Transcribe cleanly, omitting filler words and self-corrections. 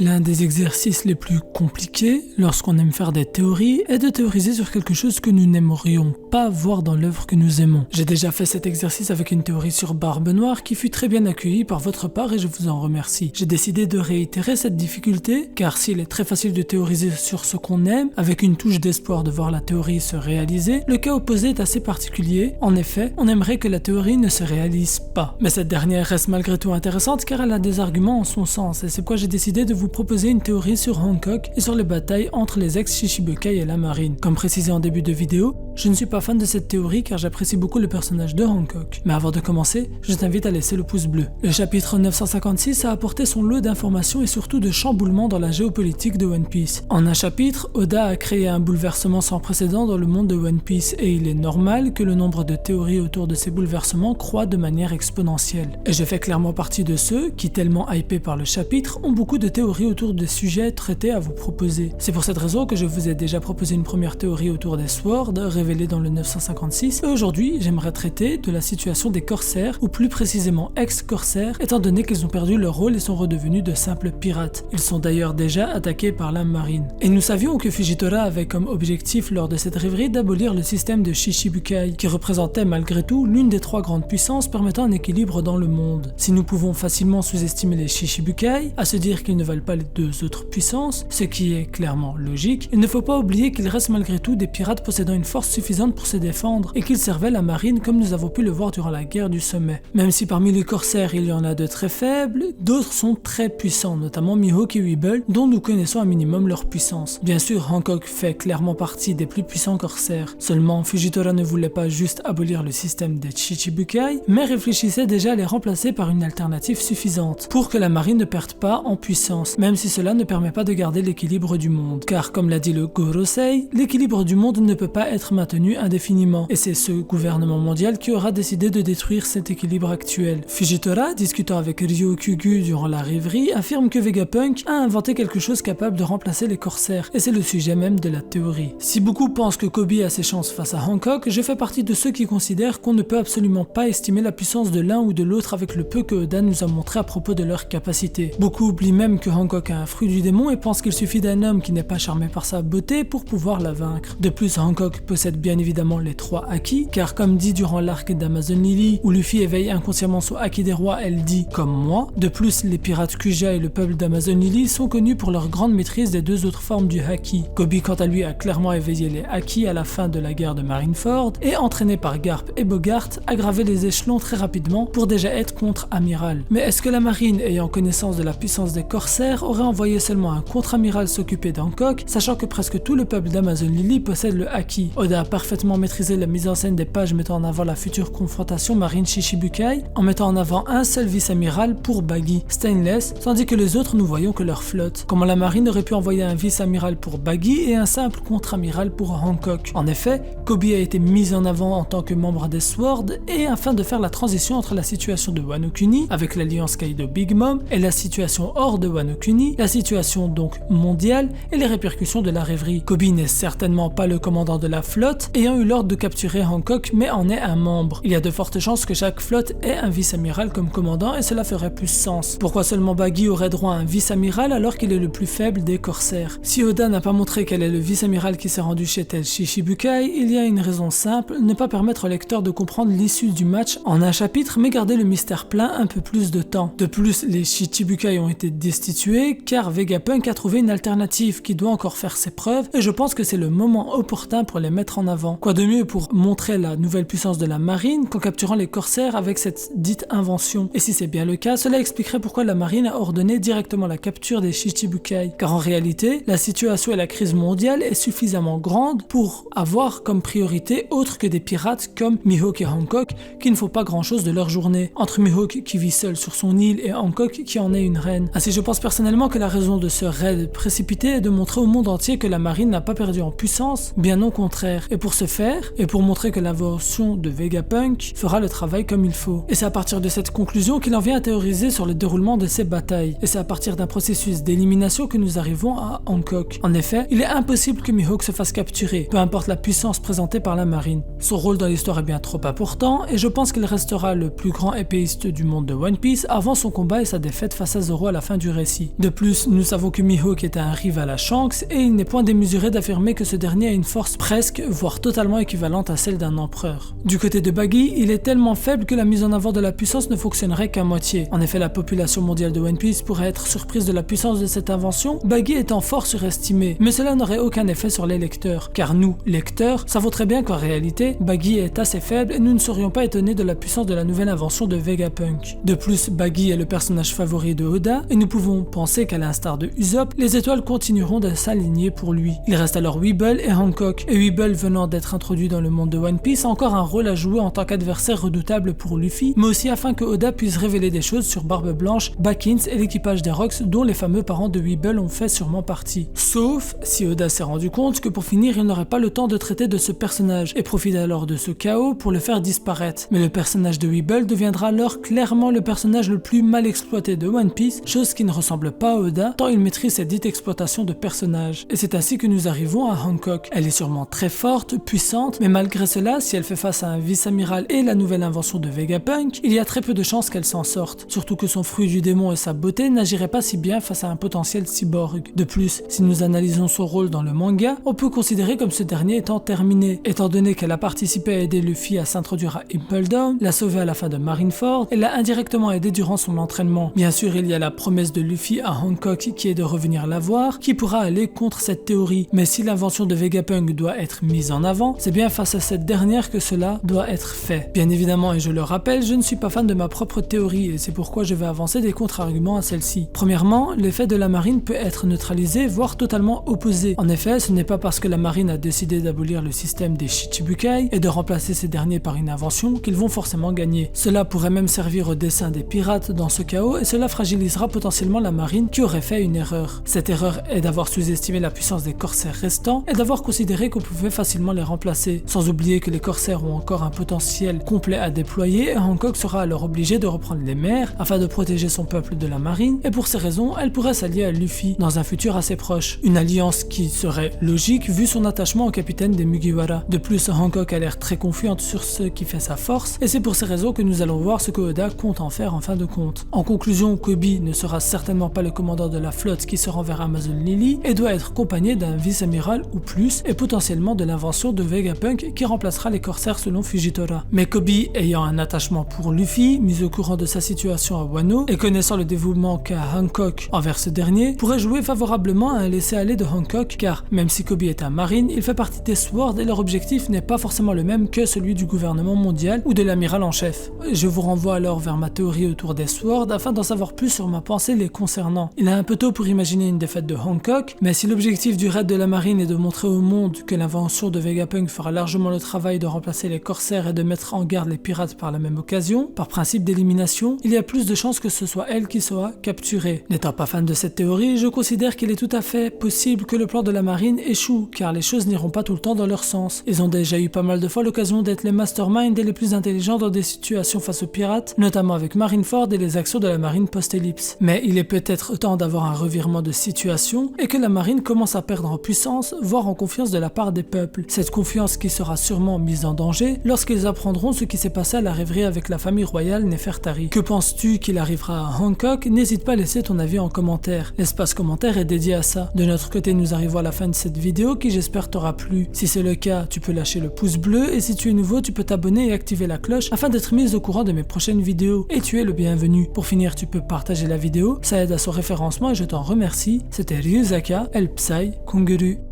L'un des exercices les plus compliqués lorsqu'on aime faire des théories est de théoriser sur quelque chose que nous n'aimerions pas voir dans l'œuvre que nous aimons. J'ai déjà fait cet exercice avec une théorie sur Barbe Noire qui fut très bien accueillie par votre part et je vous en remercie. J'ai décidé de réitérer cette difficulté car s'il est très facile de théoriser sur ce qu'on aime avec une touche d'espoir de voir la théorie se réaliser, le cas opposé est assez particulier. En effet, on aimerait que la théorie ne se réalise pas. Mais cette dernière reste malgré tout intéressante car elle a des arguments en son sens et c'est pourquoi j'ai décidé de vous proposer une théorie sur Hancock et sur les batailles entre les ex-Shichibukai et la marine. Comme précisé en début de vidéo, je ne suis pas fan de cette théorie car j'apprécie beaucoup le personnage de Hancock. Mais avant de commencer, je t'invite à laisser le pouce bleu. Le chapitre 956 a apporté son lot d'informations et surtout de chamboulements dans la géopolitique de One Piece. En un chapitre, Oda a créé un bouleversement sans précédent dans le monde de One Piece et il est normal que le nombre de théories autour de ces bouleversements croît de manière exponentielle. Et je fais clairement partie de ceux qui, tellement hypés par le chapitre, ont beaucoup de théories autour des sujets traités à vous proposer. C'est pour cette raison que je vous ai déjà proposé une première théorie autour des Swords, révélée dans le 956, et aujourd'hui j'aimerais traiter de la situation des corsaires, ou plus précisément ex-corsaires, étant donné qu'ils ont perdu leur rôle et sont redevenus de simples pirates. Ils sont d'ailleurs déjà attaqués par la marine. Et nous savions que Fujitora avait comme objectif lors de cette rêverie d'abolir le système de Shichibukai, qui représentait malgré tout l'une des trois grandes puissances permettant un équilibre dans le monde. Si nous pouvons facilement sous-estimer les Shichibukai, à se dire qu'ils ne valent pas les deux autres puissances, ce qui est clairement logique, il ne faut pas oublier qu'il reste malgré tout des pirates possédant une force suffisante pour se défendre et qu'ils servaient la marine comme nous avons pu le voir durant la guerre du sommet. Même si parmi les corsaires il y en a de très faibles, d'autres sont très puissants, notamment Mihawk et Weeble, dont nous connaissons un minimum leur puissance. Bien sûr, Hancock fait clairement partie des plus puissants corsaires, seulement Fujitora ne voulait pas juste abolir le système des Shichibukai, mais réfléchissait déjà à les remplacer par une alternative suffisante, pour que la marine ne perde pas en puissance, même si cela ne permet pas de garder l'équilibre du monde. Car comme l'a dit le Gorosei, l'équilibre du monde ne peut pas être maintenu indéfiniment, et c'est ce gouvernement mondial qui aura décidé de détruire cet équilibre actuel. Fujitora, discutant avec Ryokugu durant la rêverie, affirme que Vegapunk a inventé quelque chose capable de remplacer les corsaires, et c'est le sujet même de la théorie. Si beaucoup pensent que Kobe a ses chances face à Hancock, je fais partie de ceux qui considèrent qu'on ne peut absolument pas estimer la puissance de l'un ou de l'autre avec le peu que Oda nous a montré à propos de leurs capacités. Beaucoup oublient même que Hancock a un fruit du démon et pensent qu'il suffit d'un homme qui n'est pas charmé par sa beauté pour pouvoir la vaincre. De plus, Hancock possède bien évidemment les trois Haki, car comme dit durant l'arc d'Amazon Lily, où Luffy éveille inconsciemment son Haki des rois, elle dit « comme moi ». De plus, les pirates Kuja et le peuple d'Amazon Lily sont connus pour leur grande maîtrise des deux autres formes du Haki. Kobe quant à lui a clairement éveillé les Haki à la fin de la guerre de Marineford, et entraîné par Garp et Bogart, a gravé les échelons très rapidement pour déjà être contre-amiral. Mais est-ce que la marine, ayant connaissance de la puissance des corsaires, aurait envoyé seulement un contre-amiral s'occuper d'Hancock, sachant que presque tout le peuple d'Amazon Lily possède le Haki? Oda a parfaitement maîtrisé la mise en scène des pages mettant en avant la future confrontation marine Shichibukai, en mettant en avant un seul vice-amiral pour Baggy, Stainless, tandis que les autres nous voyons que leur flotte. Comment la marine aurait pu envoyer un vice-amiral pour Baggy et un simple contre-amiral pour Hancock? En effet, Kobe a été mis en avant en tant que membre des Swords et afin de faire la transition entre la situation de Wano Kuni avec l'alliance Kaido Big Mom et la situation hors de Wano Kuni, la situation donc mondiale et les répercussions de la rêverie. Kobe n'est certainement pas le commandant de la flotte ayant eu l'ordre de capturer Hancock mais en est un membre. Il y a de fortes chances que chaque flotte ait un vice-amiral comme commandant et cela ferait plus sens. Pourquoi seulement Baggy aurait droit à un vice-amiral alors qu'il est le plus faible des corsaires? Si Oda n'a pas montré quel est le vice-amiral qui s'est rendu chez tel Shichibukai, il y a une raison simple, ne pas permettre au lecteur de comprendre l'issue du match en un chapitre mais garder le mystère plein un peu plus de temps. De plus, les Shichibukai ont été destitués car Vegapunk a trouvé une alternative qui doit encore faire ses preuves et je pense que c'est le moment opportun pour les mettre en avant. Quoi de mieux pour montrer la nouvelle puissance de la marine qu'en capturant les corsaires avec cette dite invention? Et si c'est bien le cas, cela expliquerait pourquoi la marine a ordonné directement la capture des Shichibukai. Car en réalité, la situation et la crise mondiale est suffisamment grande pour avoir comme priorité autre que des pirates comme Mihawk et Hancock qui ne font pas grand chose de leur journée. Entre Mihawk qui vit seul sur son île et Hancock qui en est une reine. Ainsi je pense personnellement que la raison de ce raid précipité est de montrer au monde entier que la marine n'a pas perdu en puissance, bien au contraire. Et pour ce faire, et pour montrer que l'invention de Vegapunk fera le travail comme il faut. Et c'est à partir de cette conclusion qu'il en vient à théoriser sur le déroulement de ces batailles. Et c'est à partir d'un processus d'élimination que nous arrivons à Hancock. En effet, il est impossible que Mihawk se fasse capturer, peu importe la puissance présentée par la marine. Son rôle dans l'histoire est bien trop important, et je pense qu'il restera le plus grand épéiste du monde de One Piece avant son combat et sa défaite face à Zoro à la fin du récit. De plus, nous savons que Mihawk est un rival à Shanks, et il n'est point démesuré d'affirmer que ce dernier a une force presque, voire totalement équivalente à celle d'un empereur. Du côté de Baggy, il est tellement faible que la mise en avant de la puissance ne fonctionnerait qu'à moitié. En effet, la population mondiale de One Piece pourrait être surprise de la puissance de cette invention, Baggy étant fort surestimé, mais cela n'aurait aucun effet sur les lecteurs, car nous, lecteurs, savons très bien qu'en réalité, Baggy est assez faible et nous ne serions pas étonnés de la puissance de la nouvelle invention de Vegapunk. De plus, Baggy est le personnage favori de Oda, et nous pouvons penser qu'à l'instar de Usopp, les étoiles continueront de s'aligner pour lui. Il reste alors Weeble et Hancock, et Weeble venant d'être introduit dans le monde de One Piece a encore un rôle à jouer en tant qu'adversaire redoutable pour Luffy, mais aussi afin que Oda puisse révéler des choses sur Barbe Blanche, Backins et l'équipage des Rocks dont les fameux parents de Weeble ont fait sûrement partie. Sauf si Oda s'est rendu compte que pour finir il n'aurait pas le temps de traiter de ce personnage et profite alors de ce chaos pour le faire disparaître. Mais le personnage de Weeble deviendra alors clairement le personnage le plus mal exploité de One Piece, chose qui ne ressemble pas à Oda tant il maîtrise cette dite exploitation de personnages. Et c'est ainsi que nous arrivons à Hancock. Elle est sûrement très forte, puissante, mais malgré cela, si elle fait face à un vice-amiral et la nouvelle invention de Vegapunk, il y a très peu de chances qu'elle s'en sorte. Surtout que son fruit du démon et sa beauté n'agiraient pas si bien face à un potentiel cyborg. De plus, si nous analysons son rôle dans le manga, on peut considérer comme ce dernier étant terminé, étant donné qu'elle a participé à aider Luffy à s'introduire à Impel Down, l'a sauvé à la fin de Marineford et l'a indirectement aidé durant son entraînement. Bien sûr, il y a la promesse de Luffy à Hancock qui est de revenir la voir, qui pourra aller contre cette théorie. Mais si l'invention de Vegapunk doit être mise en avant, c'est bien face à cette dernière que cela doit être fait. Bien évidemment, et je le rappelle, je ne suis pas fan de ma propre théorie et c'est pourquoi je vais avancer des contre-arguments à celle-ci. Premièrement, l'effet de la marine peut être neutralisé, voire totalement opposé. En effet, ce n'est pas parce que la marine a décidé d'abolir le système des Shichibukai et de remplacer ces derniers par une invention qu'ils vont forcément gagner. Cela pourrait même servir au dessein des pirates dans ce chaos et cela fragilisera potentiellement la marine qui aurait fait une erreur. Cette erreur est d'avoir sous-estimé la puissance des corsaires restants et d'avoir considéré qu'on pouvait facilement les remplacer. Sans oublier que les corsaires ont encore un potentiel complet à déployer et Hancock sera alors obligé de reprendre les mers afin de protéger son peuple de la marine et pour ces raisons, elle pourrait s'allier à Luffy dans un futur assez proche. Une alliance qui serait logique vu son attachement au capitaine des Mugiwara. De plus, Hancock a l'air très confiante sur ce qui fait sa force et c'est pour ces raisons que nous allons voir ce que Oda compte en faire en fin de compte. En conclusion, Koby ne sera certainement pas le commandant de la flotte qui se rend vers Amazon Lily et doit être accompagné d'un vice-amiral ou plus et potentiellement de l'invention de Vegapunk qui remplacera les corsaires selon Fujitora. Mais Koby ayant un attachement pour Luffy, mis au courant de sa situation à Wano et connaissant le dévouement qu'a Hancock envers ce dernier, pourrait jouer favorablement à un laisser-aller de Hancock car même si Koby est un marine, il fait partie des Sword et leur objectif n'est pas forcément le même que celui du gouvernement mondial ou de l'amiral en chef. Je vous renvoie alors vers ma théorie autour des Sword afin d'en savoir plus sur ma pensée les concernant. Il est un peu tôt pour imaginer une défaite de Hancock, mais si l'objectif du raid de la marine est de montrer au monde que l'invention de Vegapunk fera largement le travail de remplacer les corsaires et de mettre en garde les pirates par la même occasion, par principe d'élimination, il y a plus de chances que ce soit elle qui soit capturée. N'étant pas fan de cette théorie, je considère qu'il est tout à fait possible que le plan de la marine échoue, car les choses n'iront pas tout le temps dans leur sens. Ils ont déjà eu pas mal de fois l'occasion d'être les masterminds et les plus intelligents dans des situations face aux pirates, notamment avec Marineford et les actions de la marine post-ellipse. Mais il est peut-être temps d'avoir un revirement de situation et que la marine commence à perdre en puissance, voire en confiance de la part des peuples. Cette confiance qui sera sûrement mise en danger lorsqu'ils apprendront ce qui s'est passé à la rêverie avec la famille royale Nefertari. Que penses-tu qu'il arrivera à Hancock? N'hésite pas à laisser ton avis en commentaire. L'espace commentaire est dédié à ça. De notre côté, nous arrivons à la fin de cette vidéo qui j'espère t'aura plu. Si c'est le cas, tu peux lâcher le pouce bleu et si tu es nouveau, tu peux t'abonner et activer la cloche afin d'être mis au courant de mes prochaines vidéos. Et tu es le bienvenu. Pour finir, tu peux partager la vidéo, ça aide à son référencement et je t'en remercie. C'était Ryuzaka, El Psy, Konguru.